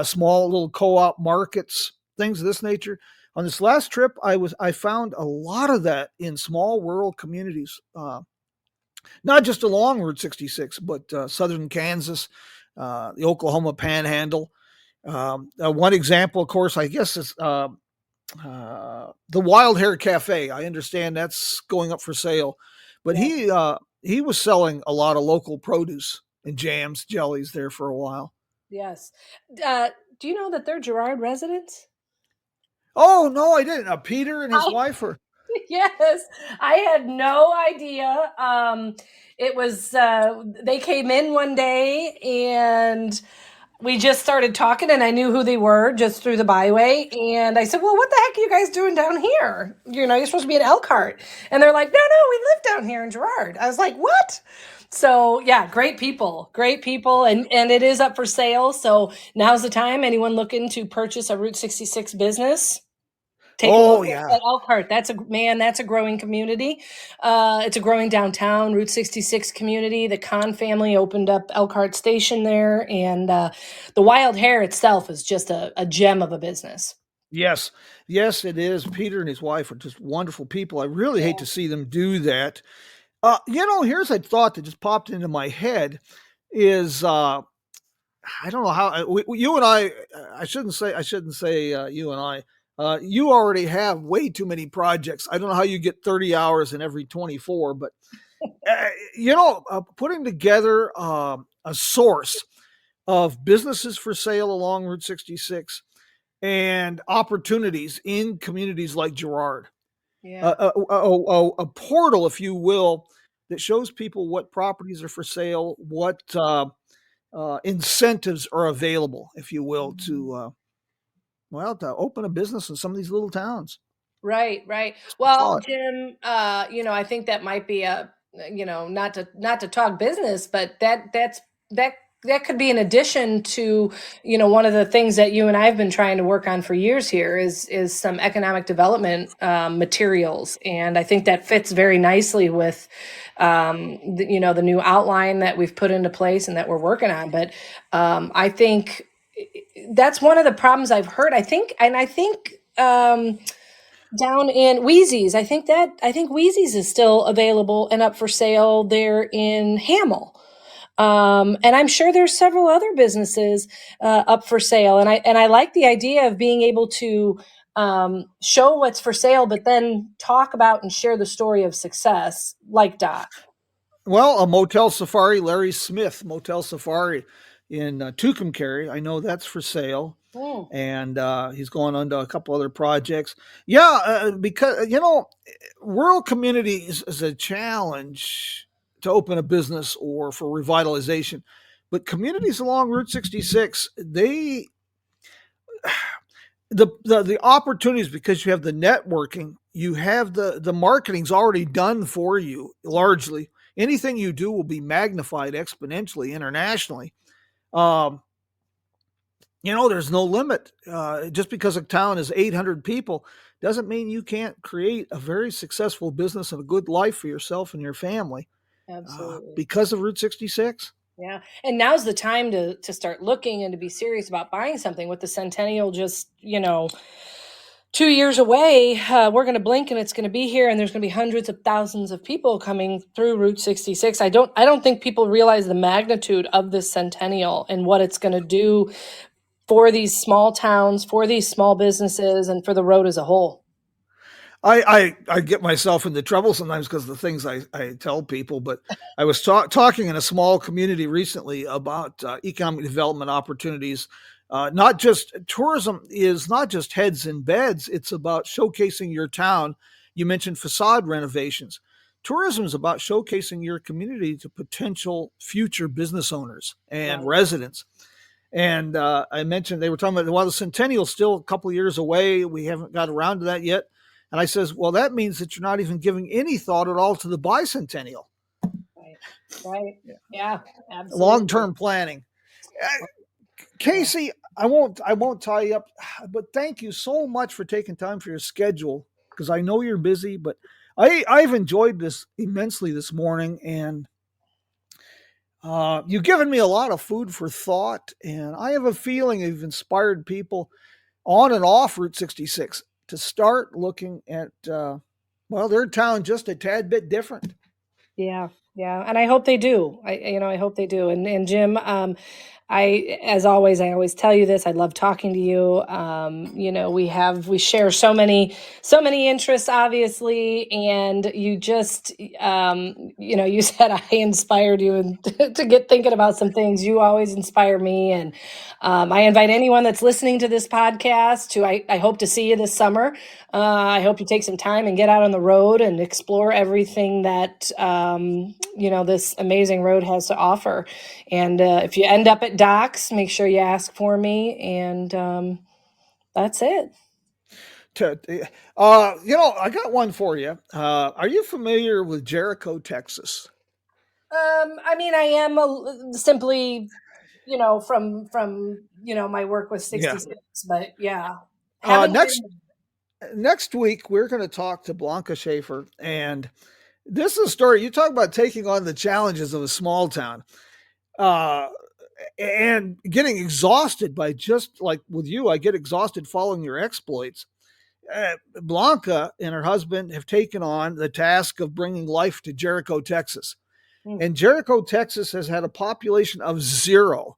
Small little co-op markets, things of this nature. On this last trip, I found a lot of that in small rural communities, not just along Route 66, but southern Kansas, the Oklahoma Panhandle. One example, of course, I guess is the Wild Hair Cafe. I understand that's going up for sale, but he was selling a lot of local produce and jams, jellies there for a while. Yes. Do you know that they're Girard residents? Oh no, I didn't. Peter and his wife are. Yes, I had no idea. It was they came in one day and we just started talking, and I knew who they were just through the byway. And I said, "Well, what the heck are you guys doing down here? You're supposed to be in Elkhart." And they're like, "No, no, we live down here in Girard." I was like, "What?" So yeah, great people, and it is up for sale. So now's the time. Anyone looking to purchase a Route 66 business? Take a look at Elkhart. That's a growing community. It's a growing downtown Route 66 community. The Kahn family opened up Elkhart Station there, and the Wild Hare itself is just a gem of a business. Yes, yes, it is. Peter and his wife are just wonderful people. I really hate to see them do that. Here's a thought that just popped into my head is I don't know how you and I shouldn't say you and I. You already have way too many projects. I don't know how you get 30 hours in every 24, but putting together a source of businesses for sale along Route 66 and opportunities in communities like Girard, Yeah. a portal, if you will, that shows people what properties are for sale, what incentives are available, if you will, to open a business in some of these little towns. Right, right. Well, Jim, I think that might be not to talk business, but that could be an addition to, one of the things that you and I have been trying to work on for years here is some economic development materials, and I think that fits very nicely with, the new outline that we've put into place and that we're working on. But I think that's one of the problems I've heard. I think down in Wheezy's. I think Wheezy's is still available and up for sale there in Hamel. And I'm sure there's several other businesses up for sale. And I like the idea of being able to show what's for sale, but then talk about and share the story of success, like Dot. Well, a Motel Safari, Larry Smith Motel Safari in Tucumcari. I know that's for sale. And he's going on to a couple other projects. Yeah, because, rural communities is a challenge to open a business or for revitalization. But communities along Route 66, the opportunities, because you have the networking, you have the marketing's already done for you largely. Anything you do will be magnified exponentially internationally. There's no limit. Just because a town is 800 people doesn't mean you can't create a very successful business and a good life for yourself and your family. Absolutely. Because of Route 66. Yeah. And now's the time to start looking and to be serious about buying something. With the centennial just, 2 years away, we're going to blink and it's going to be here, and there's going to be hundreds of thousands of people coming through Route 66. I don't think people realize the magnitude of this centennial and what it's going to do for these small towns, for these small businesses, and for the road as a whole. I get myself into trouble sometimes because of the things I tell people, but I was talking in a small community recently about economic development opportunities. Not just tourism is not just heads and beds. It's about showcasing your town. You mentioned facade renovations. Tourism is about showcasing your community to potential future business owners and residents. And I mentioned, they were talking about, while the centennial is still a couple of years away, we haven't got around to that yet. And I says, well, that means that you're not even giving any thought at all to the bicentennial. Right. Yeah, absolutely. Long-term planning. Casey, I won't tie you up, but thank you so much for taking time for your schedule, because I know you're busy, but I've enjoyed this immensely this morning, and you've given me a lot of food for thought, and I have a feeling you've inspired people on and off Route 66 to start looking at, their town just a tad bit different. Yeah. Yeah. And I hope they do. I hope they do. And Jim, as always, I always tell you this. I love talking to you. We share so many interests, obviously, and you just, you said I inspired you and to get thinking about some things. You always inspire me, and I invite anyone that's listening to this podcast to. I hope to see you this summer. I hope you take some time and get out on the road and explore everything that this amazing road has to offer. And if you end up at Doc's, make sure you ask for me. And that's it. I got one for you. Are you familiar with Jericho, Texas? I am simply, from my work with 66, but yeah. Next week, we're going to talk to Blanca Schaefer, and this is a story. You talk about taking on the challenges of a small town and getting exhausted by, just like with you, I get exhausted following your exploits. Blanca and her husband have taken on the task of bringing life to Jericho, Texas. And Jericho, Texas has had a population of 0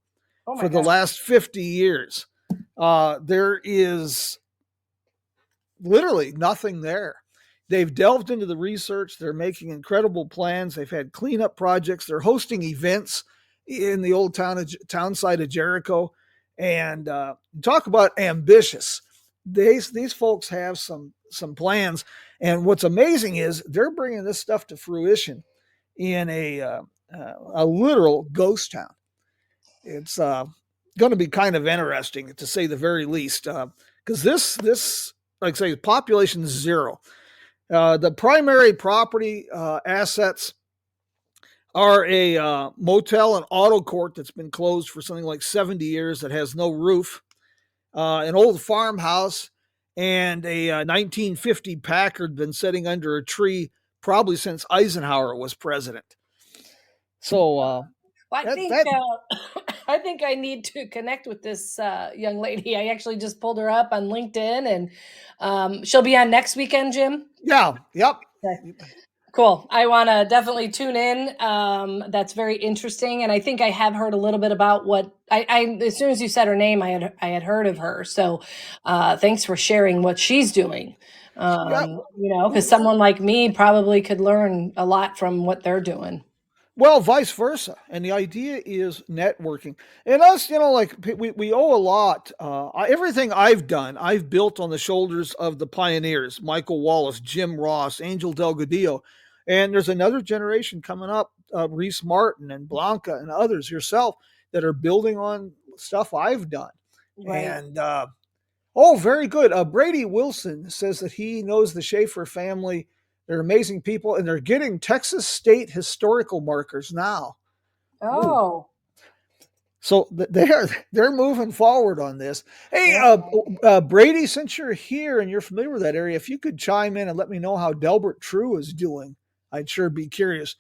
for the last 50 years. There is literally nothing there. They've delved into the research. They're making incredible plans. They've had cleanup projects. They're hosting events in the old town side of Jericho. And talk about ambitious. These folks have some plans. And what's amazing is they're bringing this stuff to fruition in a literal ghost town. It's going to be kind of interesting, to say the very least, because this, like I say, population is 0. The primary property assets are a motel and auto court that's been closed for something like 70 years that has no roof, an old farmhouse, and a 1950 Packard been sitting under a tree probably since Eisenhower was president. So I think I need to connect with this young lady. I actually just pulled her up on LinkedIn, and she'll be on next weekend, Jim. Yeah. Yep. Okay. Cool. I want to definitely tune in. That's very interesting, and I think I have heard a little bit about what I as soon as you said her name, I had heard of her. So, thanks for sharing what she's doing. Because someone like me probably could learn a lot from what they're doing. Well, vice versa. And the idea is networking. And us, we owe a lot. Everything I've done, I've built on the shoulders of the pioneers, Michael Wallace, Jim Ross, Angel Delgadillo. And there's another generation coming up, Reese Martin and Blanca and others, yourself, that are building on stuff I've done. Right. And, very good. Brady Wilson says that he knows the Schaefer family. They're amazing people, and they're getting Texas state historical markers now. Oh. So they're moving forward on this. Hey, Brady, since you're here and you're familiar with that area, if you could chime in and let me know how Delbert True is doing, I'd sure be curious.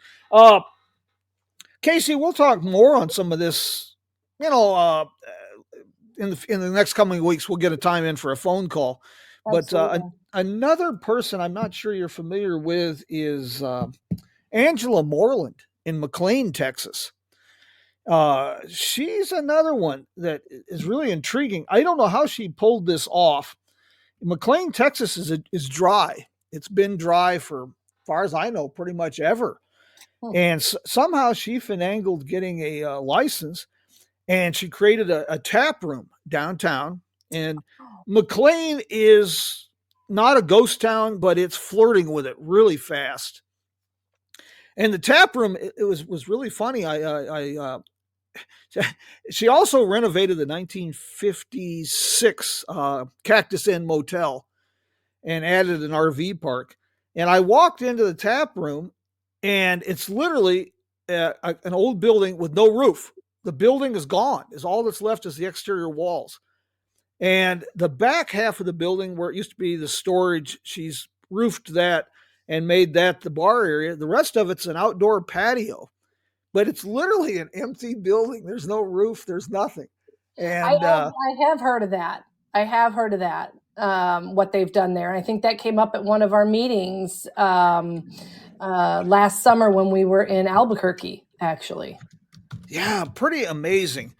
Casey, we'll talk more on some of this, in the next coming weeks. We'll get a time in for a phone call. Absolutely. But another person I'm not sure you're familiar with is Angela Moreland in McLean, Texas. She's another one that is really intriguing. I don't know how she pulled this off. McLean, Texas is dry. It's been dry for, as far as I know, pretty much ever. And somehow she finagled getting a license, and she created a tap room downtown. And McLean is not a ghost town, but it's flirting with it really fast. And the tap room, it was really funny. She also renovated the 1956 Cactus Inn Motel and added an RV park. And I walked into the tap room, and it's literally an old building with no roof. The building is gone. All that's left is the exterior walls. And the back half of the building, where it used to be the storage, she's roofed that and made that the bar area. The rest of it's an outdoor patio, but it's literally an empty building. There's no roof. There's nothing. And I have heard of that. What they've done there. And I think that came up at one of our meetings last summer when we were in Albuquerque, actually. Yeah, pretty amazing.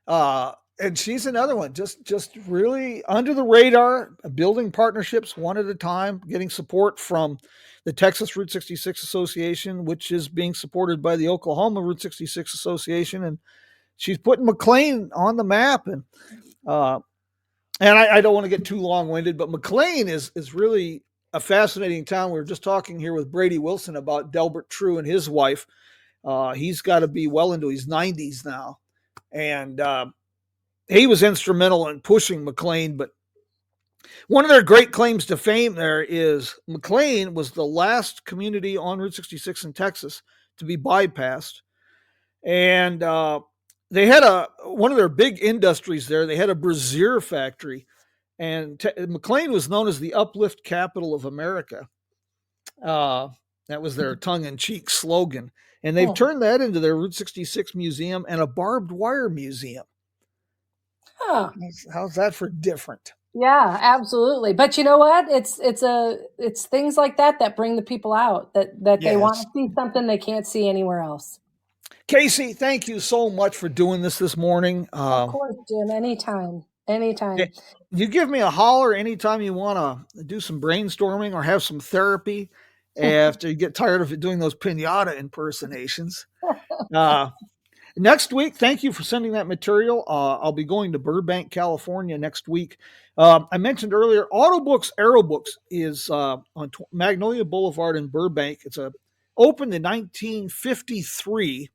And she's another one, just really under the radar, building partnerships one at a time, getting support from the Texas Route 66 Association, which is being supported by the Oklahoma Route 66 Association, and she's putting McLean on the map. And I don't want to get too long-winded, but McLean is really a fascinating town. We were just talking here with Brady Wilson about Delbert True and his wife. He's got to be well into his 90s now, and he was instrumental in pushing McLean. But one of their great claims to fame there is McLean was the last community on Route 66 in Texas to be bypassed. And they had one of their big industries there. They had a brassiere factory. And McLean was known as the uplift capital of America. That was their tongue-in-cheek slogan. And they've turned that into their Route 66 museum and a barbed wire museum. Huh. How's that for different? Yeah, absolutely. But you know what? It's things like that bring the people out that they want to see something they can't see anywhere else. Casey, thank you so much for doing this morning. Of course, Jim. Anytime. You give me a holler anytime you want to do some brainstorming or have some therapy after you get tired of doing those pinata impersonations. Next week, thank you for sending that material. I'll be going to Burbank, California next week. I mentioned earlier, Autobooks Aerobooks is on Magnolia Boulevard in Burbank. It's opened in 1953.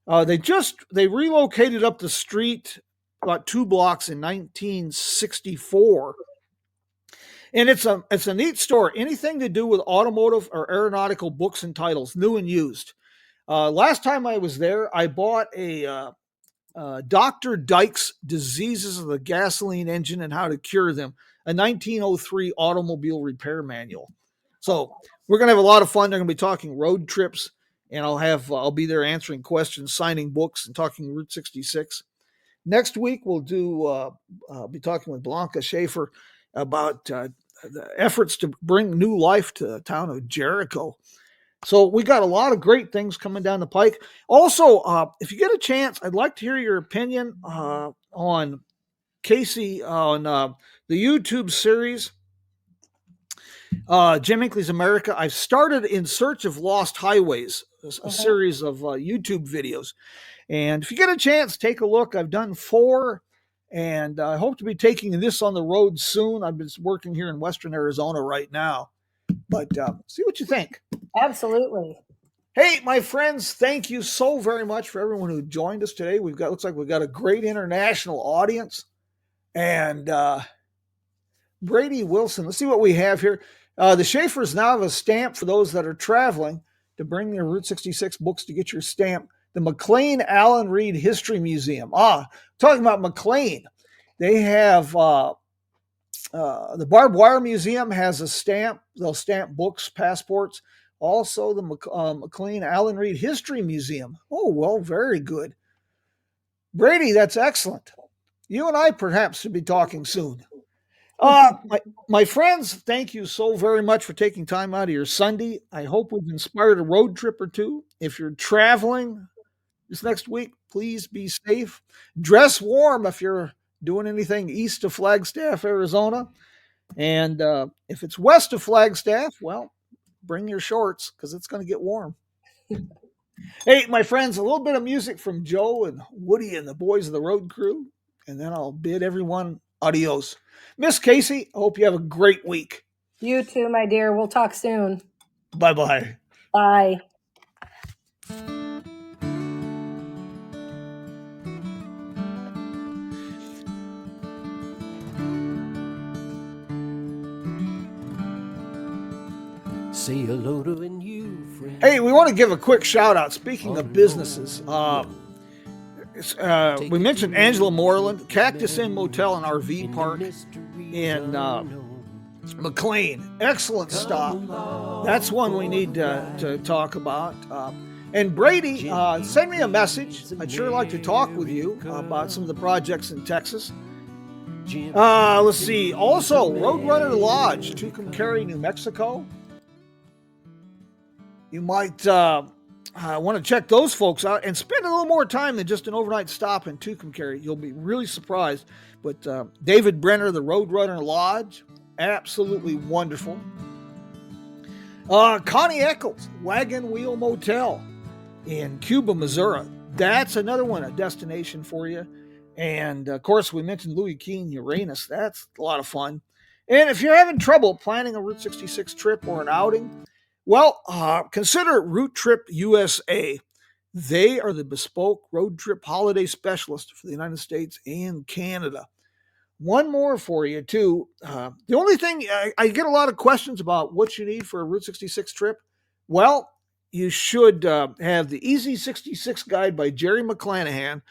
They relocated up the street about 2 blocks in 1964. And it's a neat store. Anything to do with automotive or aeronautical books and titles, new and used. Last time I was there, I bought a Dr. Dyke's Diseases of the Gasoline Engine and How to Cure Them, a 1903 automobile repair manual. So we're going to have a lot of fun. They're going to be talking road trips, and I'll be there answering questions, signing books, and talking Route 66. Next week, we'll be talking with Blanca Schaefer about the efforts to bring new life to the town of Jericho. So we got a lot of great things coming down the pike. Also, if you get a chance, I'd like to hear your opinion on Casey on the YouTube series, Jim Hinckley's America. I've started In Search of Lost Highways, a series of YouTube videos. And if you get a chance, take a look. I've done 4, and I hope to be taking this on the road soon. I've been working here in Western Arizona right now. But see what you think. Absolutely. Hey, my friends, thank you so very much for everyone who joined us today. Looks like we've got a great international audience. And Brady Wilson, let's see what we have here. The Schaefers now have a stamp for those that are traveling to bring their Route 66 books to get your stamp. The McLean Allen Reed History Museum. Talking about McLean, they have the Barbed Wire Museum has a stamp. They'll stamp books, passports. Also, the McLean Allen Reed History Museum. Oh, well, very good. Brady, that's excellent. You and I perhaps should be talking soon. My friends, thank you so very much for taking time out of your Sunday. I hope we've inspired a road trip or two. If you're traveling this next week, please be safe. Dress warm if you're doing anything east of Flagstaff, Arizona. And if it's west of Flagstaff, well, bring your shorts because it's going to get warm. Hey, my friends, a little bit of music from Joe and Woody and the boys of the road crew, and then I'll bid everyone adios. Miss Casey, I hope you have a great week. You too, my dear. We'll talk soon. Bye-bye. Bye. Say hello to a new friend. Hey, we want to give a quick shout out. Speaking of businesses, we mentioned Angela Moreland, Cactus Inn Motel and RV Park in McLean. Excellent stop. That's one we need to talk about. And Brady, send me a message. I'd sure like to talk with you about some of the projects in Texas. Let's see. Also, Roadrunner Lodge, Tucumcari, New Mexico. You might want to check those folks out and spend a little more time than just an overnight stop in Tucumcari. You'll be really surprised. But David Brenner, the Roadrunner Lodge, absolutely wonderful. Connie Eccles, Wagon Wheel Motel in Cuba, Missouri. That's another one, a destination for you. And, of course, we mentioned Louis Keene, Uranus. That's a lot of fun. And if you're having trouble planning a Route 66 trip or an outing, well, consider Route Trip USA. They are the bespoke road trip holiday specialist for the United States and Canada. One more for you, too. The only thing, I get a lot of questions about what you need for a Route 66 trip. Well, you should have the Easy 66 Guide by Jerry McClanahan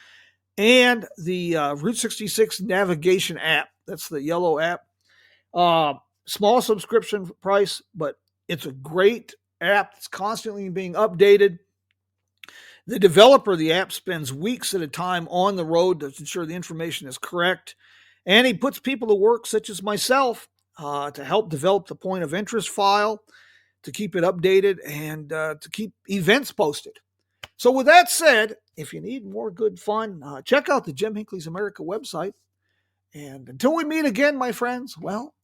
and the Route 66 navigation app. That's the yellow app. Small subscription price, but it's a great app. It's constantly being updated. The developer of the app spends weeks at a time on the road to ensure the information is correct. And he puts people to work, such as myself, to help develop the point of interest file, to keep it updated, and to keep events posted. So with that said, if you need more good fun, check out the Jim Hinckley's America website. And until we meet again, my friends, well,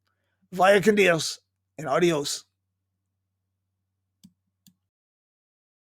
vaya con Dios and adios.